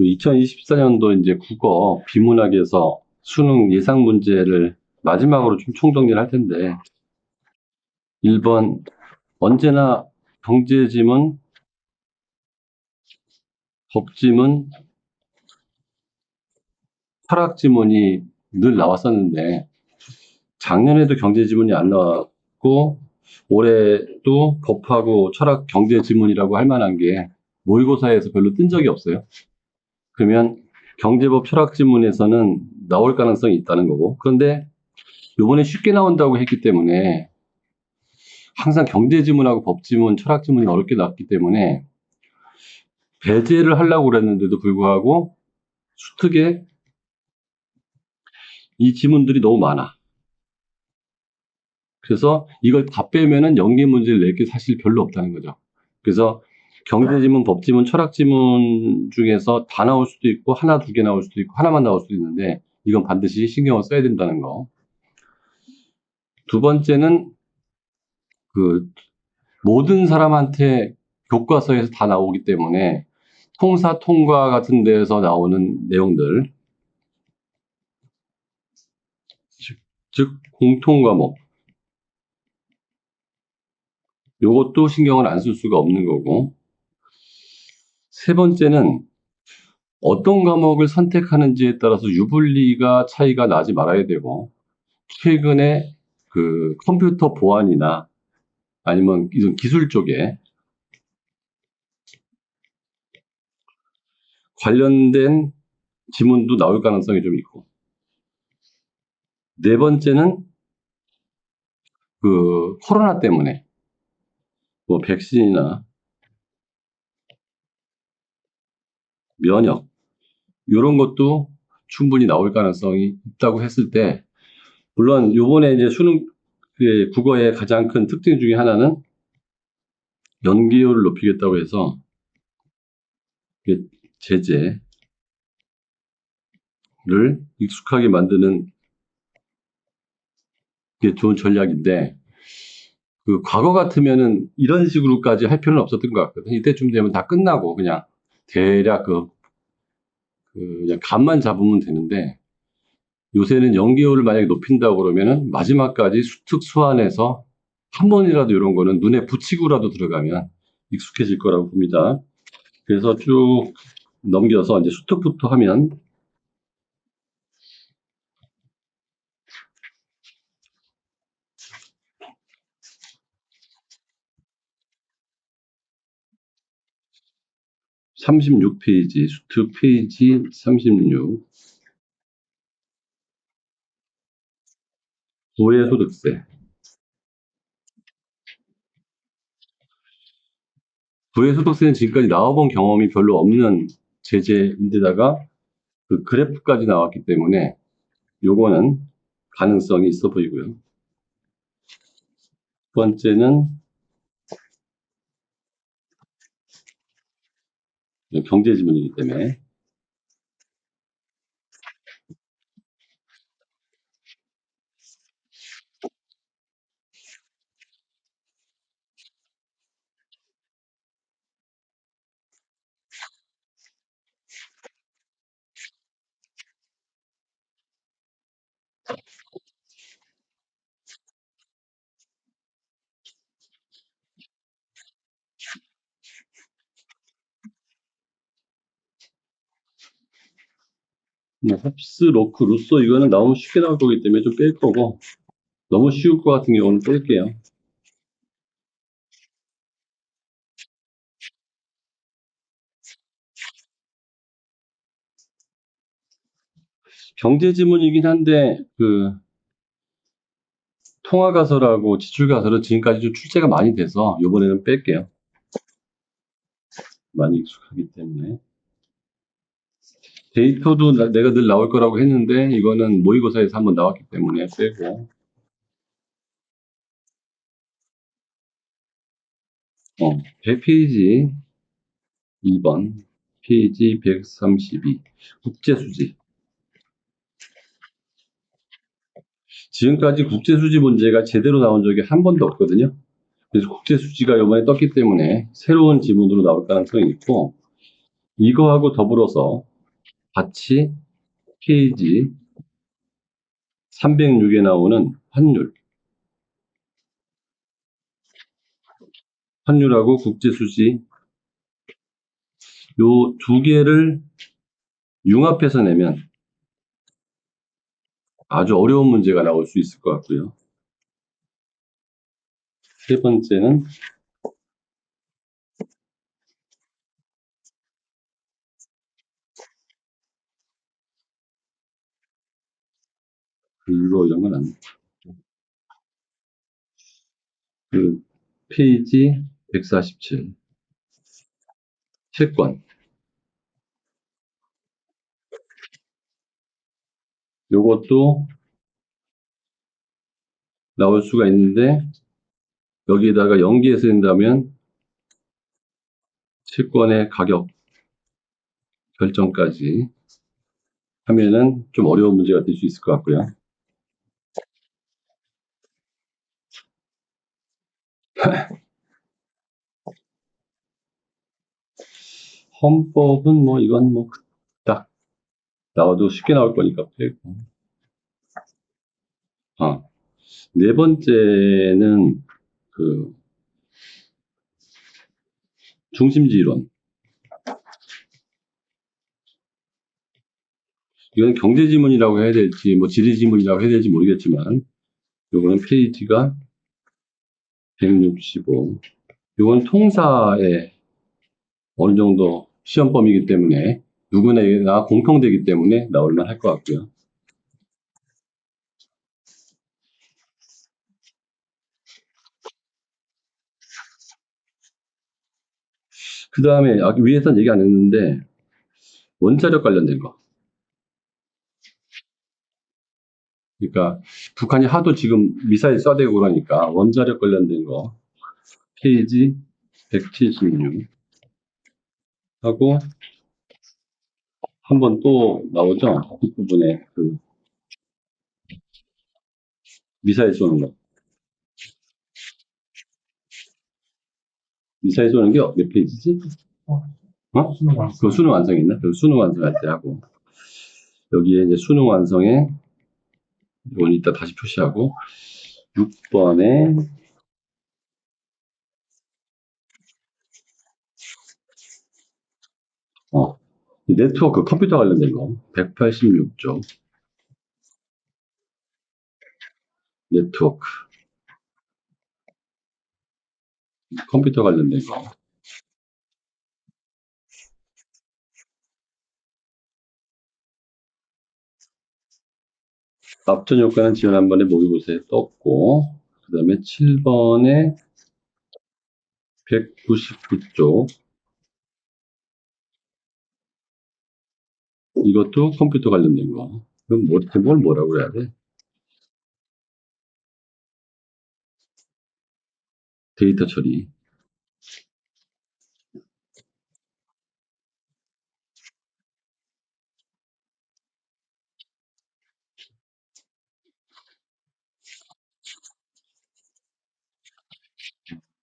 2024년도 이제 국어 비문학에서 수능 예상 문제를 마지막으로 좀 총정리를 할 텐데, 1번, 언제나 경제지문, 법지문, 철학지문이 늘 나왔었는데, 작년에도 경제지문이 안 나왔고, 올해도 법하고 철학 경제지문이라고 할 만한 게 모의고사에서 별로 뜬 적이 없어요. 그러면 경제법 철학지문에서는 나올 가능성이 있다는 거고, 그런데 요번에 쉽게 나온다고 했기 때문에 항상 경제지문하고 법지문, 철학지문이 어렵게 나왔기 때문에 배제를 하려고 그랬는데도 불구하고 수특에 이 지문들이 너무 많아. 그래서 이걸 다 빼면은 연계 문제를 낼 게 사실 별로 없다는 거죠. 그래서 경제지문, 법지문, 철학지문 중에서 다 나올 수도 있고 하나, 두 개 나올 수도 있고 하나만 나올 수도 있는데 이건 반드시 신경을 써야 된다는 거. 두 번째는 그 모든 사람한테 교과서에서 다 나오기 때문에 통사, 통과 같은 데에서 나오는 내용들, 즉 공통과목, 요것도 신경을 안 쓸 수가 없는 거고, 세 번째는 어떤 과목을 선택하는지에 따라서 유불리가 차이가 나지 말아야 되고, 최근에 그 컴퓨터 보안이나 아니면 이런 기술 쪽에 관련된 지문도 나올 가능성이 좀 있고, 네 번째는 그 코로나 때문에 뭐 백신이나 면역 이런 것도 충분히 나올 가능성이 있다고 했을 때, 물론 요번에 이제 수능 국어의 가장 큰 특징 중에 하나는 연기율을 높이겠다고 해서 제재를 익숙하게 만드는 게 좋은 전략인데, 그 과거 같으면은 이런 식으로까지 할 필요는 없었던 것 같거든요. 이때쯤 되면 다 끝나고 그냥 대략 그냥 감만 잡으면 되는데, 요새는 연기율을 만약에 높인다고 그러면은 마지막까지 수특 수완해서 한 번이라도 이런 거는 눈에 붙이고라도 들어가면 익숙해질 거라고 봅니다. 그래서 쭉 넘겨서 이제 수특부터 하면 36페이지, 수특 페이지 36, 부의소득세. 부의소득세는 지금까지 나와본 경험이 별로 없는 제재인데다가 그 그래프까지 나왔기 때문에 요거는 가능성이 있어 보이고요. 두 번째는 경제 지문이기 때문에 홉스, 로크, 루소 이거는 너무 쉽게 나올 거기 때문에 좀 뺄 거고, 너무 쉬울 것 같은 경우는 뺄게요. 경제 지문이긴 한데 그 통화가설하고 지출가설은 지금까지 좀 출제가 많이 돼서 이번에는 뺄게요. 많이 익숙하기 때문에. 데이터도 내가 늘 나올 거라고 했는데 이거는 모의고사에서 한번 나왔기 때문에 빼고, 100페이지 2번, 페이지 132, 국제수지. 지금까지 국제수지 문제가 제대로 나온 적이 한 번도 없거든요. 그래서 국제수지가 이번에 떴기 때문에 새로운 지문으로 나올 가능성이 있고, 이거하고 더불어서 같이 페이지 306에 나오는 환율하고 국제수지 요 두 개를 융합해서 내면 아주 어려운 문제가 나올 수 있을 것 같고요. 세 번째는 글로 이런 건 아니고 그 페이지 147 채권 요것도 나올 수가 있는데 여기에다가 연계해서 된다면 채권의 가격 결정까지 하면은 좀 어려운 문제가 될 수 있을 것 같고요. 헌법은 뭐 이건 뭐 딱 나와도 쉽게 나올 거니까 빼고. 네 번째는 그 중심지 이론. 이건 경제 지문이라고 해야 될지 뭐 지리 지문이라고 해야 될지 모르겠지만 요거는 페이지가 165. 요건 통사의 어느 정도 시험범위이기 때문에 누구나 공평되기 때문에 나올만 할 것 같고요. 그 다음에 위에선 얘기 안 했는데 원자력 관련된 거. 그러니까 북한이 하도 지금 미사일 쏴대고 그러니까 원자력 관련된 거 페이지 176 하고 한 번 또 나오죠. 뒷부분에 그 미사일 쏘는 거. 미사일 쏘는 게 몇 페이지지? 그 수능 완성 있나? 그 수능 완성할 때 하고 여기에 이제 수능 완성에 이건 이따 다시 표시하고 6번에 네트워크 컴퓨터 관련된 거 186조 네트워크 컴퓨터 관련된 거 앞전 효과는 지원 한 번에 모의고사에 떴고 그 다음에 7번에 199조 이것도 컴퓨터 관련된 거 그럼 뭘 뭐라고 해야 돼? 데이터 처리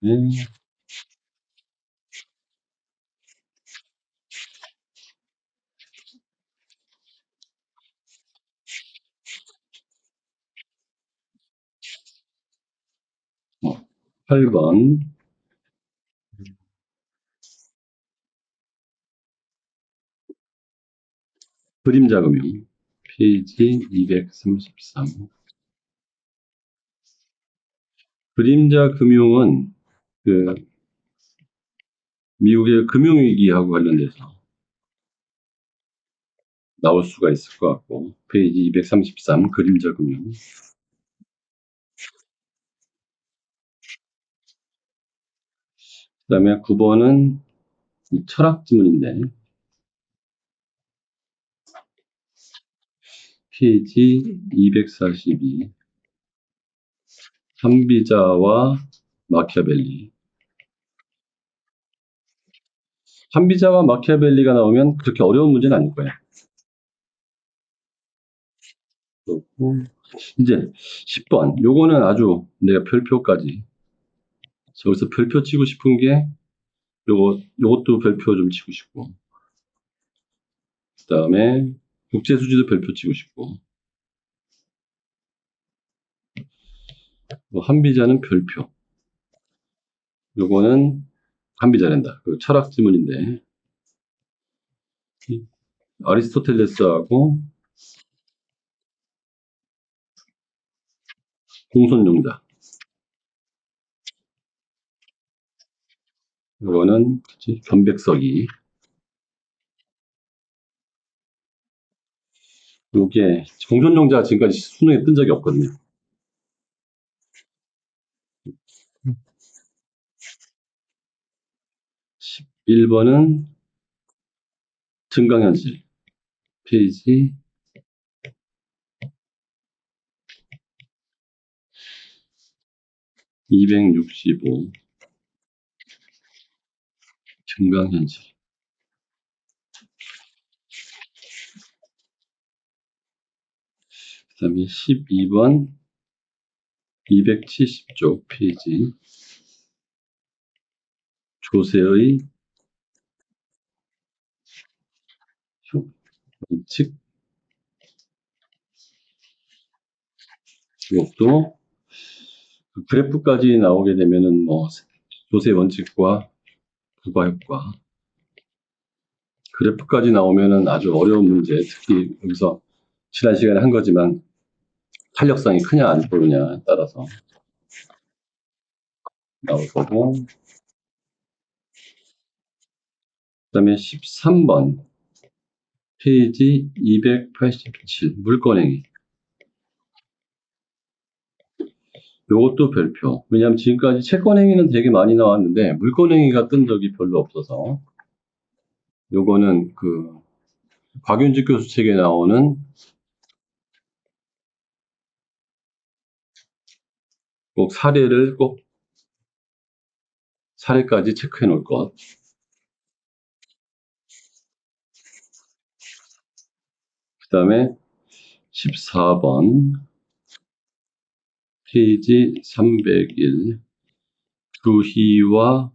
네. 8번 그림자 금융 페이지 233 그림자 금융은 그 미국의 금융위기하고 관련돼서 나올 수가 있을 것 같고 페이지 233 그림자 금융 그 다음에 9번은 철학 지문인데 페이지 242 한비자와 마키아벨리 한비자와 마키아벨리가 나오면 그렇게 어려운 문제는 아닐 거예요. 그렇고 이제 10번 요거는 아주 내가 별표까지 저기서 별표 치고 싶은 게 요것도 별표 좀 치고 싶고 그 다음에 국제 수지도 별표 치고 싶고, 뭐 한비자는 별표. 요거는 한비자란다. 그 철학 지문인데, 아리스토텔레스하고 공손용자. 요거는 변백석이. 요게 공손용자가 지금까지 수능에 뜬 적이 없거든요. 11번은 증강현실. 페이지 265. 증강현실. 그 다음에 12번 270쪽 페이지 조세의 원칙. 이것도 그 그래프까지 나오게 되면은 뭐 조세 원칙과 부가효과. 그래프까지 나오면은 아주 어려운 문제, 특히 여기서 지난 시간에 한 거지만 탄력성이 크냐 안 크느냐에 따라서 나올 거고. 그다음에 13번 페이지 287 물권행위. 요것도 별표. 왜냐하면 지금까지 채권행위는 되게 많이 나왔는데 물권행위가 뜬 적이 별로 없어서, 요거는 그 곽윤직 교수 책에 나오는 꼭 사례를 꼭 사례까지 체크해 놓을 것. 그 다음에 14번 페이지 301 주희와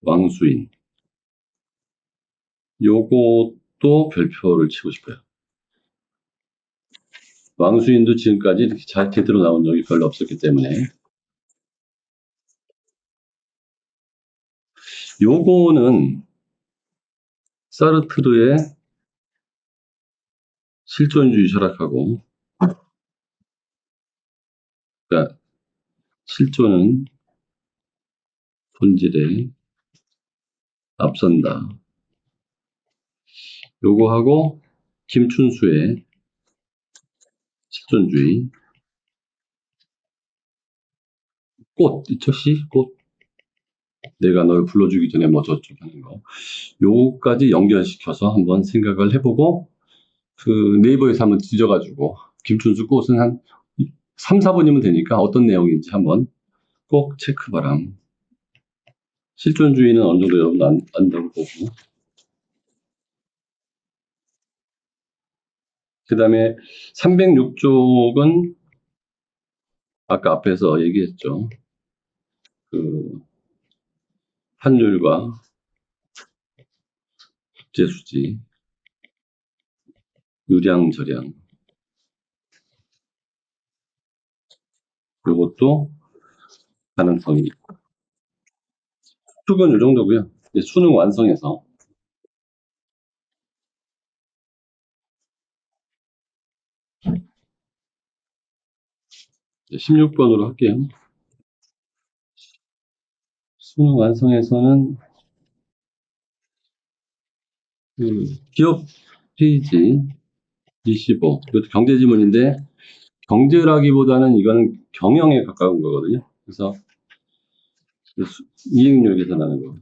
왕수인. 요것도 별표를 치고 싶어요. 왕수인도 지금까지 이렇게 잘 제대로 나온 적이 별로 없었기 때문에. 요거는 사르트르의 실존주의 철학하고, 그러니까 실존은 본질에 앞선다. 요거하고 김춘수의 실존주의. 꽃 있죠? 시? 꽃. 내가 널 불러주기 전에 뭐 저쪽 하는 거. 요거까지 연결시켜서 한번 생각을 해보고, 그 네이버에서 한번 뒤져가지고 김춘수 꽃은 한 3, 4번이면 되니까 어떤 내용인지 한번 꼭 체크 바람. 실존주의는 어느 정도 여러분 안다고 보고. 그 다음에 306쪽은 아까 앞에서 얘기했죠. 그 환율과 국제수지, 유량저량. 이것도 가능성이 있고. 수은 이 정도고요. 이제 수능 완성해서 16번으로 할게요. 수능 완성해서는 그 기업 페이지 25. 이것도 경제지문인데 경제라기보다는 이거는 경영에 가까운 거거든요. 그래서 이익률 계산하는 거.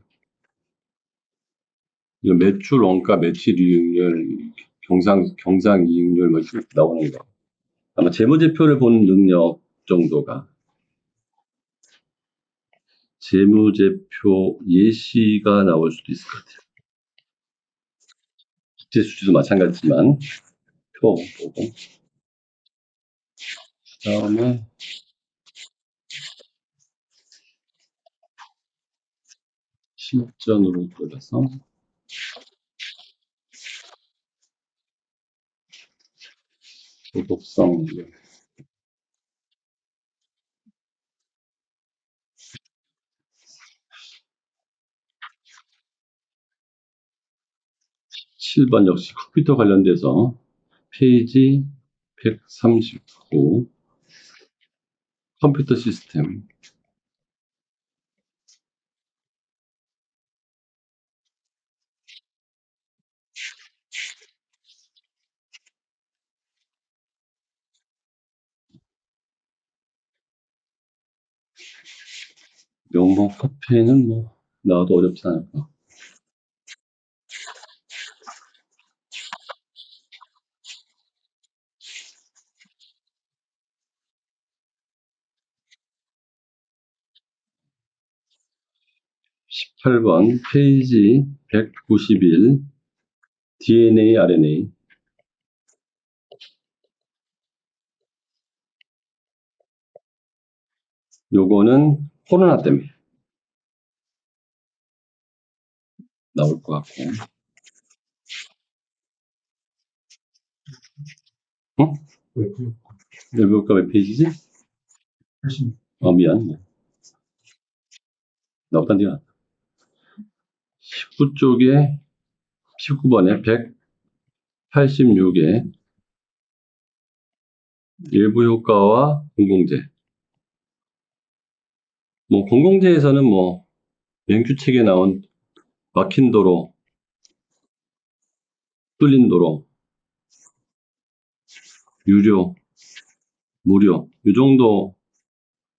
이거 매출 원가, 매출 이익률, 경상 이익률 뭐 이렇게 나오는 거. 아마 재무제표를 보는 능력 정도가, 재무제표 예시가 나올 수도 있을 것 같아요. 국제수지도 마찬가지지만 표 보고. 그다음에 실전으로 들어가서 도덕성. 7번 역시 컴퓨터 관련돼서 페이지 139 컴퓨터 시스템. 명목 카페는 뭐 나와도 어렵지 않을까. 18번 페이지 191 DNA, RNA. 요거는 코로나 때문에 나올 것 같고. 응? 외부효과 몇 페이지지? 미안. 나보다 네가 19쪽에 19번에 186에 일부 효과와 공공재. 뭐 공공재에서는 뭐 맹규책에 나온 막힌 도로, 뚫린 도로, 유료, 무료 이 정도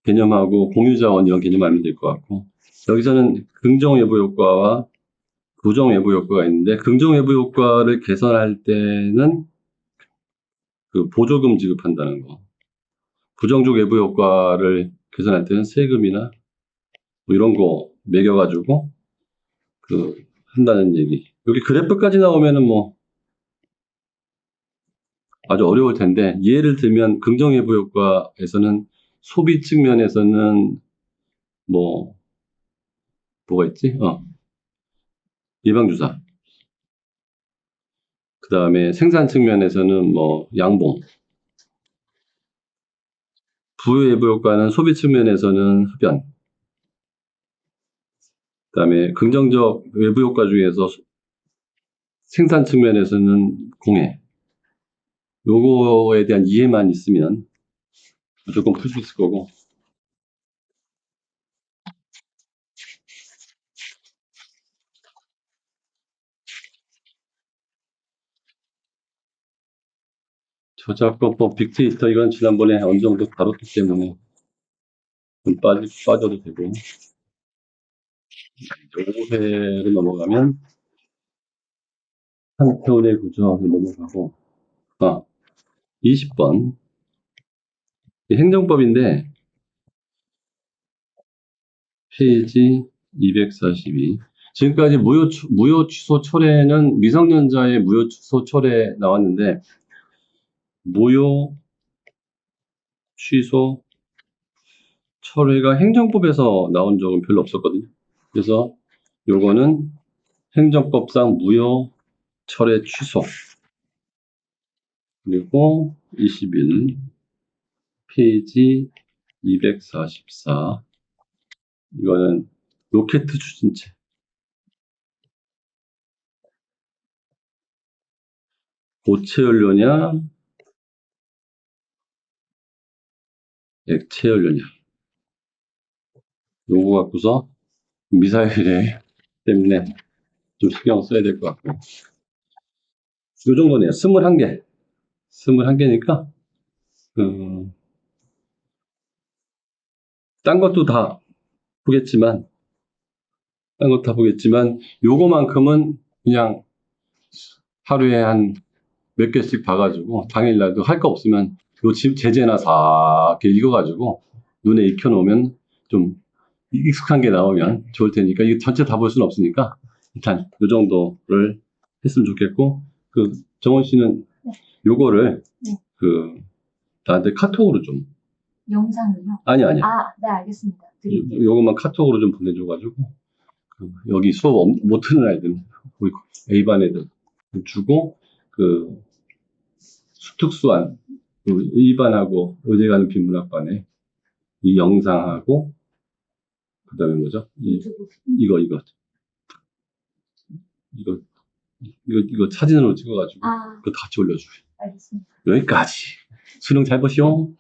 개념하고 공유자원 이런 개념 알면 될 것 같고, 여기서는 긍정 외부 효과와 부정 외부 효과가 있는데, 긍정 외부 효과를 개선할 때는 그 보조금 지급한다는 거, 부정적 외부 효과를 개선할 때는 세금이나 뭐 이런 거 매겨가지고 그 한다는 얘기. 여기 그래프까지 나오면은 뭐 아주 어려울 텐데, 예를 들면 긍정 외부 효과에서는 소비 측면에서는 뭐 뭐가 있지? 예방주사. 그 다음에 생산 측면에서는 뭐 양봉. 부외부 효과는 소비 측면에서는 흡연. 그 다음에 긍정적 외부 효과 중에서 생산 측면에서는 공해. 요거에 대한 이해만 있으면 무조건 풀 수 있을 거고. 저작권법, 빅데이터 이건 지난번에 어느 정도 다뤘기 때문에 좀 빠져도 되고. 5회로 넘어가면 한태원의 구조로 넘어가고, 20번 행정법인데 페이지 242. 지금까지 무효 취소 철회는 미성년자의 무효 취소 철회 나왔는데, 무효 취소 철회가 행정법에서 나온 적은 별로 없었거든요. 그래서 요거는 행정법상 무효 철회 취소. 그리고 21 페이지 244. 이거는 로켓 추진체. 고체 연료냐, 액체 연료냐. 요거 갖고서 미사일에 때문에 좀 신경 써야 될 것 같고. 요 정도네요. 21개. 21개니까, 딴 것도 다 보겠지만, 요거만큼은 그냥 하루에 한 몇 개씩 봐가지고, 당일날도 할 거 없으면 요 제재나 싹 이렇게 읽어가지고, 눈에 익혀놓으면 좀 익숙한 게 나오면 좋을 테니까, 이거 전체 다 볼 수는 없으니까, 일단 요 정도를 했으면 좋겠고, 정원 씨는 요거를, 나한테 카톡으로 좀. 영상을요? 아니. 네, 알겠습니다. 드릴게요. 요것만 카톡으로 좀 보내줘가지고, 여기 수업 못 듣는 아이들, 우리 A반 애들 주고, 특수한 그 2반하고 의대 가는 빈문학반에 이 영상하고 그다음에 뭐죠? 유튜브. 이거 사진으로 찍어가지고 아, 그거 같이 올려줘요. 알겠습니다. 여기까지. 수능 잘 보시오.